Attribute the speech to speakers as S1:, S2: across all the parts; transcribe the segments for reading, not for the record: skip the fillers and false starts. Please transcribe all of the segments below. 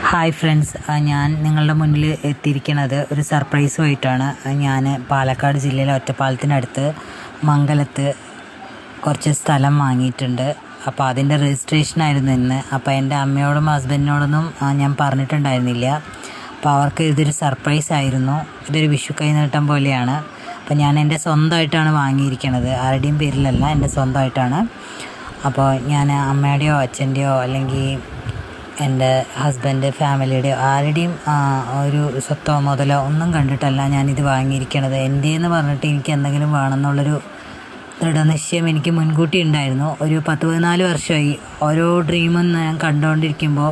S1: Hi friends, ഞാൻ നിങ്ങളുടെ മുന്നിൽ എത്തിയിരിക്കുന്നത് ഒരു സർപ്രൈസുമായിട്ടാണ്. ഞാൻ പാലക്കാട് ജില്ലയിലെ ഒറ്റപ്പാലത്തിനടുത്ത് മംഗലത്ത് കുറച്ച് സ്ഥലം വാങ്ങിയിട്ടുണ്ട്. അപ്പോൾ അതിൻ്റെ രജിസ്ട്രേഷനായിരുന്നു ഇന്ന്. അപ്പോൾ എൻ്റെ അമ്മയോടും ഹസ്ബൻഡിനോടൊന്നും ഞാൻ പറഞ്ഞിട്ടുണ്ടായിരുന്നില്ല. അപ്പോൾ അവർക്ക് ഇതൊരു സർപ്രൈസ് ആയിരുന്നു. ഇതൊരു വിഷു കൈനീട്ടം പോലെയാണ്. അപ്പോൾ ഞാൻ എൻ്റെ സ്വന്തമായിട്ടാണ് വാങ്ങിയിരിക്കുന്നത്, ആരുടെയും പേരിലല്ല, എൻ്റെ സ്വന്തമായിട്ടാണ്. അപ്പോൾ ഞാൻ അമ്മയുടെയോ അച്ഛൻ്റെയോ അല്ലെങ്കിൽ എൻ്റെ ഹസ്ബൻഡ് ഫാമിലിയുടെ ആരുടെയും ഒരു സ്വത്തോ മുതലോ ഒന്നും കണ്ടിട്ടല്ല ഞാനിത് വാങ്ങിയിരിക്കണത്. എൻ്റെന്ന് പറഞ്ഞിട്ട് എനിക്ക് എന്തെങ്കിലും വേണമെന്നുള്ളൊരു ദൃഢനിശ്ചയം എനിക്ക് മുൻകൂട്ടി ഉണ്ടായിരുന്നു. ഒരു 14 വർഷമായി ഓരോ ഡ്രീമും ഞാൻ കണ്ടുകൊണ്ടിരിക്കുമ്പോൾ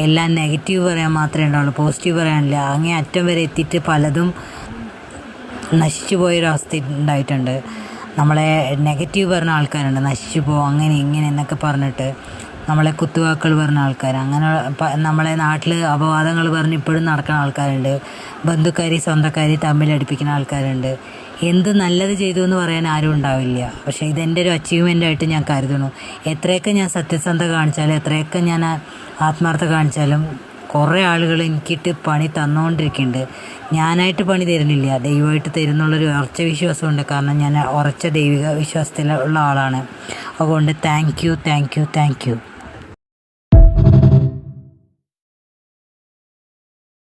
S1: എല്ലാം നെഗറ്റീവ് പറയാൻ മാത്രമേ ഉണ്ടാവുള്ളൂ, പോസിറ്റീവ് പറയാനില്ല. അങ്ങേ അറ്റം വരെ എത്തിയിട്ട് പലതും നശിച്ചു പോയൊരവസ്ഥ ഉണ്ടായിട്ടുണ്ട്. നമ്മളെ നെഗറ്റീവ് പറഞ്ഞ ആൾക്കാരുണ്ട്, നശിച്ചു പോകും അങ്ങനെ ഇങ്ങനെ എന്നൊക്കെ പറഞ്ഞിട്ട് നമ്മളെ കുത്തുവാക്കുകൾ പറഞ്ഞ ആൾക്കാർ, അങ്ങനെ നമ്മളെ നാട്ടിൽ അപവാദങ്ങൾ പറഞ്ഞ് ഇപ്പോഴും നടക്കുന്ന ആൾക്കാരുണ്ട്. ബന്ധുക്കാരി സ്വന്തക്കാരി തമ്മിലടിപ്പിക്കുന്ന ആൾക്കാരുണ്ട്. എന്ത് നല്ലത് ചെയ്തു എന്ന് പറയാൻ ആരും ഉണ്ടാവില്ല. പക്ഷേ ഇതെൻ്റെ ഒരു അച്ചീവ്മെൻ്റ് ആയിട്ട് ഞാൻ കരുതുന്നു. എത്രയൊക്കെ ഞാൻ സത്യസന്ധത കാണിച്ചാലും എത്രയൊക്കെ ഞാൻ ആത്മാർത്ഥത കാണിച്ചാലും കുറേ ആളുകൾ എനിക്കിട്ട് പണി തന്നുകൊണ്ടിരിക്കുന്നുണ്ട്. ഞാനായിട്ട് പണി തരുന്നില്ല, ദൈവമായിട്ട് തരുന്നുള്ളൊരു ഉറച്ച വിശ്വാസമുണ്ട്. കാരണം ഞാൻ ഉറച്ച ദൈവിക വിശ്വാസത്തിലുള്ള ആളാണ്. അതുകൊണ്ട് താങ്ക് യു.